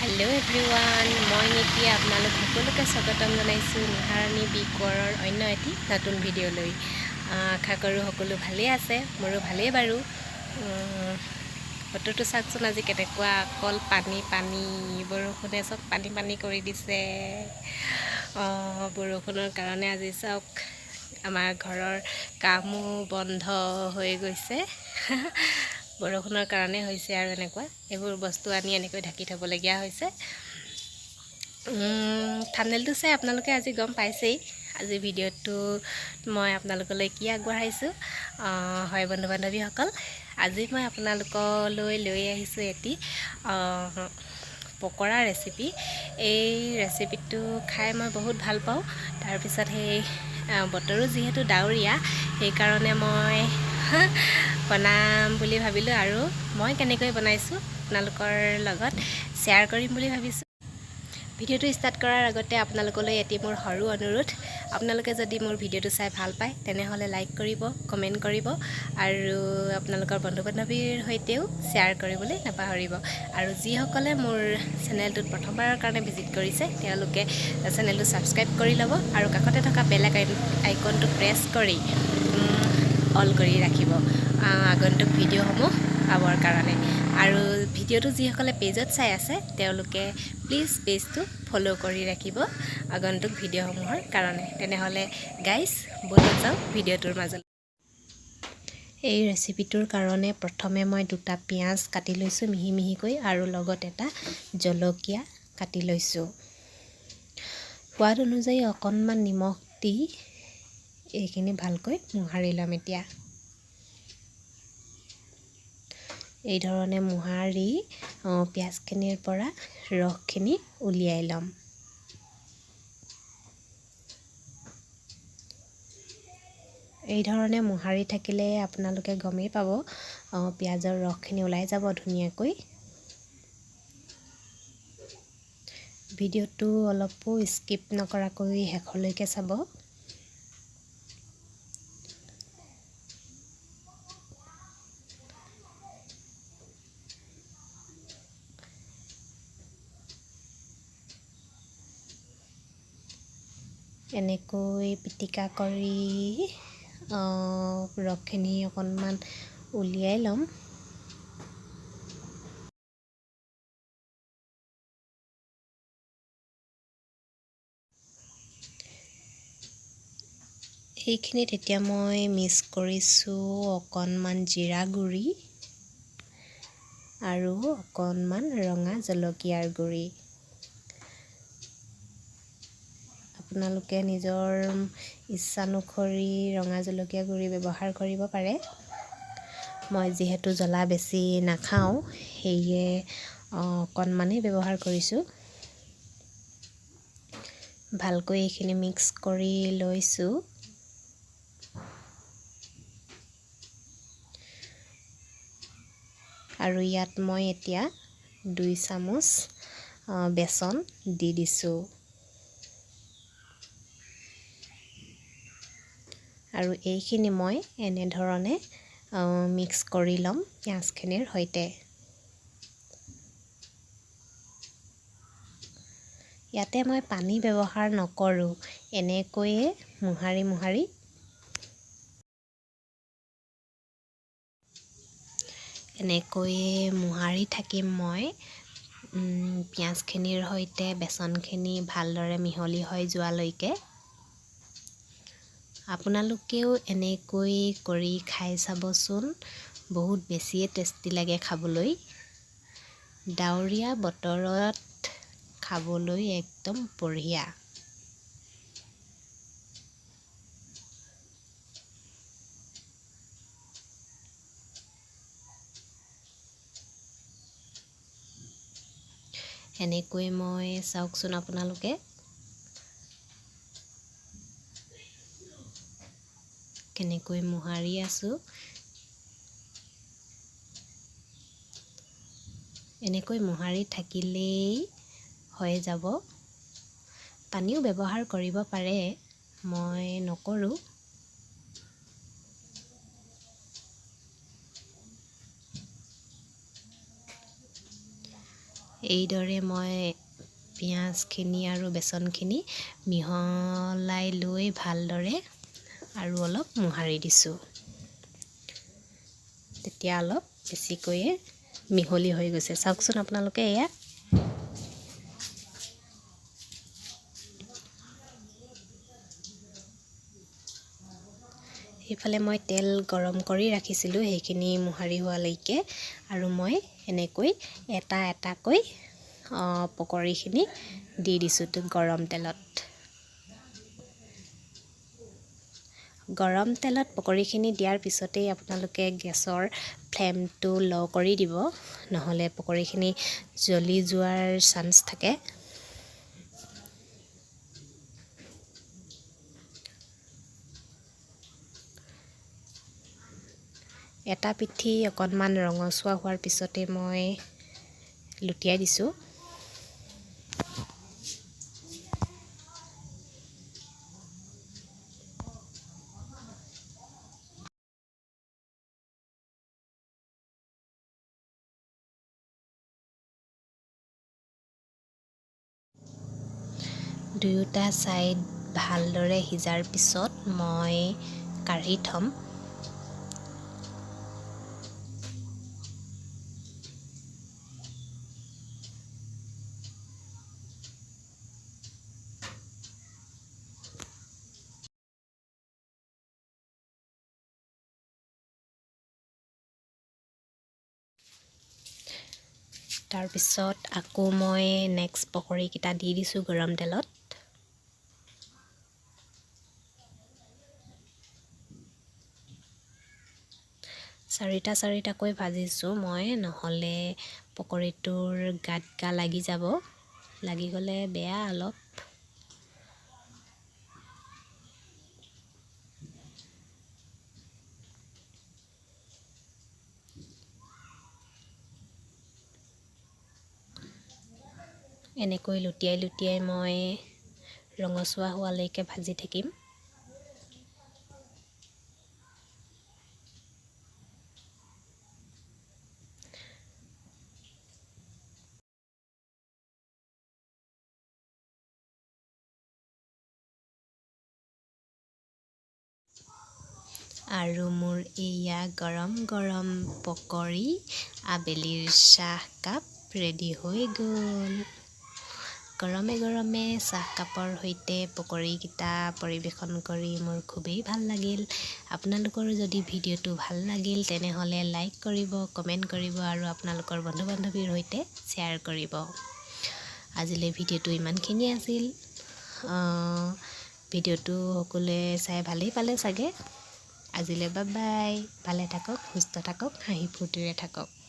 Hello everyone, মই নিকি আপোনালোক সকলোকে স্বাগতম জনাইছো নিহাৰণী বিকৰৰ অন্য এটি নতুন ভিডিঅ লৈ। আশা কৰো সকলো ভালে আছে, মোৰো ভালে বাৰু। বতৰটো চাওকচোন আজি কেনেকুৱা, অকল পানী পানী, বৰষুণে চব পানী পানী কৰি দিছে। বৰষুণৰ কাৰণে আজি চাওক আমাৰ ঘৰৰ কামো বন্ধ হৈ গৈছে। বৰষুণৰ কাৰণে হৈছে আৰু এনেকুৱা এইবোৰ বস্তু আনি এনেকৈ ঢাকি থবলগীয়া হৈছে। থাম্বনেলটো চাই আপোনালোকে আজি গম পাইছেই আজি ভিডিঅ'টো মই আপোনালোকলৈ কি আগবঢ়াইছো। হয় বন্ধু বান্ধৱীসকল, আজি মই আপোনালোকলৈ লৈ আহিছোঁ এটি পকৰা ৰেচিপি। এই ৰেচিপিটো খাই মই বহুত ভাল পাওঁ। তাৰপিছত সেই বতৰো যিহেতু ডাৱৰীয়া, সেইকাৰণে মই বনাম বুলি ভাবিলোঁ আৰু মই কেনেকৈ বনাইছোঁ আপোনালোকৰ লগত শ্বেয়াৰ কৰিম বুলি ভাবিছোঁ। ভিডিঅ'টো ষ্টাৰ্ট কৰাৰ আগতে আপোনালোকলৈ এটি মোৰ সৰু অনুৰোধ, আপোনালোকে যদি মোৰ ভিডিঅ'টো চাই ভাল পায় তেনেহ'লে লাইক কৰিব, কমেণ্ট কৰিব আৰু আপোনালোকৰ বন্ধু বান্ধৱীৰ সৈতেও শ্বেয়াৰ কৰিবলৈ নাপাহৰিব। আৰু যিসকলে মোৰ চেনেলটোত প্ৰথমবাৰৰ কাৰণে ভিজিট কৰিছে তেওঁলোকে চেনেলটো ছাবস্ক্ৰাইব কৰি ল'ব আৰু কাষতে থকা বেল আইকনটো প্ৰেছ কৰি অল কৰি ৰাখিব আগন্তুক ভিডিঅ'সমূহ পাবৰ কাৰণে। আৰু ভিডিঅ'টো যিসকলে পেজত চাই আছে তেওঁলোকে প্লিজ পেজটো ফ'ল' কৰি ৰাখিব আগন্তুক ভিডিঅ'সমূহৰ কাৰণে। তেনেহ'লে গাইজ ব'লক যাওঁ ভিডিঅ'টোৰ মাজলৈ। এই ৰেচিপিটোৰ কাৰণে প্ৰথমে মই দুটা পিঁয়াজ কাটি লৈছোঁ মিহি মিহিকৈ আৰু লগত এটা জলকীয়া কাটি লৈছোঁ। সোৱাদ অনুযায়ী অকণমান নিমখ দি এইখিনি ভালকৈ মোহাৰি ল'ম। এতিয়া এই ধৰণে মোহাৰি পিঁয়াজখিনিৰ পৰা ৰসখিনি উলিয়াই ল'ম। এই ধৰণে মোহাৰি থাকিলে আপোনালোকে গমেই পাব পিঁয়াজৰ ৰসখিনি ওলাই যাব ধুনীয়াকৈ। ভিডিঅ'টো অলপো স্কিপ নকৰাকৈ শেষলৈকে চাব। এনেকৈ পিটিকা কৰি ৰসখিনি অকণমান উলিয়াই ল'ম। এইখিনিত এতিয়া মই মিক্স কৰিছোঁ অকণমান জিৰা গুড়ি আৰু অকণমান ৰঙা জলকীয়াৰ গুড়ি। আপোনালোকে নিজৰ ইচ্ছানুসৰি ৰঙা জলকীয়া গুড়ি ব্যৱহাৰ কৰিব পাৰে। মই যিহেতু জ্বলা বেছি নাখাওঁ সেয়ে অকণমানেই ব্যৱহাৰ কৰিছোঁ। ভালকৈ এইখিনি মিক্স কৰি লৈছোঁ। আৰু ইয়াত মই এতিয়া 2 চামুচ বেচন দি দিছোঁ। আৰু এইখিনি মই এনেধৰণে মিক্স কৰি ল'ম পিঁয়াজখিনিৰ সৈতে। ইয়াতে মই পানী ব্যৱহাৰ নকৰোঁ, এনেকৈয়ে মোহাৰি মোহাৰি থাকিম মই পিঁয়াজখিনিৰ সৈতে বেচনখিনি ভালদৰে মিহলি হৈ যোৱালৈকে। আপোনালোকেও এনেকৈ কৰি খাই চাবচোন, বহুত বেছিয়ে টেষ্টি লাগে খাবলৈ। ডাৱৰীয়া বতৰত খাবলৈ একদম বঢ়িয়া। এনেকৈ মই চাওকচোন আপোনালোকে কেনেকৈ মোহাৰি আছোঁ। এনেকৈ মোহাৰি থাকিলেই হৈ যাব। পানীও ব্যৱহাৰ কৰিব পাৰে, মই নকৰোঁ। এইদৰে মই পিঁয়াজখিনি আৰু বেচনখিনি মিহলাই লৈ ভালদৰে আৰু অলপ মোহাৰি দিছোঁ। তেতিয়া অলপ বেছিকৈয়ে মিহলি হৈ গৈছে। চাওকচোন আপোনালোকে এয়া। এইফালে মই তেল গৰম কৰি ৰাখিছিলোঁ সেইখিনি মোহাৰি হোৱালৈকে, আৰু মই এনেকৈ এটা এটাকৈ পকৰীখিনি দি দিছোঁ গৰম তেলত। গৰম তেলত পকৰীখিনি দিয়াৰ পিছতেই আপোনালোকে গেছৰ ফ্লেমটো ল' কৰি দিব, নহ'লে পকৰীখিনি জ্বলি যোৱাৰ চান্স থাকে। এটা পিঠি অকণমান ৰঙচুৱা হোৱাৰ পিছতে মই লুটিয়াই দিছোঁ। দুয়োটা ছাইড ভালদৰে সিজাৰ পিছত মই কাঢ়ি থ'ম। তাৰপিছত আকৌ মই নেক্সট পকৰীকেইটা দি দিছোঁ গৰম তেলত। চাৰিটাকৈ ভাজিছোঁ মই, নহ'লে পকৰীটোৰ গাত লাগি যাব। লাগি গ'লে বেয়া অলপ। এনেকৈ লুটিয়াই লুটিয়াই মই ৰঙচুৱা হোৱালৈকে ভাজি থাকিম। আৰু মোৰ এয়া গৰম গৰম পকৰী, আবেলিৰ চাহকাপ ৰেডি হৈ গ'ল। গৰমে গৰমে চাহকাপৰ সৈতে পকৰীকেইটা পৰিৱেশন কৰি মোৰ খুবেই ভাল লাগিল। আপোনালোকৰো যদি ভিডিঅ'টো ভাল লাগিল তেনেহ'লে লাইক কৰিব, কমেণ্ট কৰিব আৰু আপোনালোকৰ বন্ধু বান্ধৱীৰ সৈতে শ্বেয়াৰ কৰিব। আজিলৈ ভিডিঅ'টো ইমানখিনিয়ে আছিল। ভিডিঅ'টো সকলোৱে চাই ভালেই পালে চাগে। আজিলৈ বাই বাই। ভালে থাকক, সুস্থ থাকক, হাঁহি ফূৰ্তিৰে থাকক।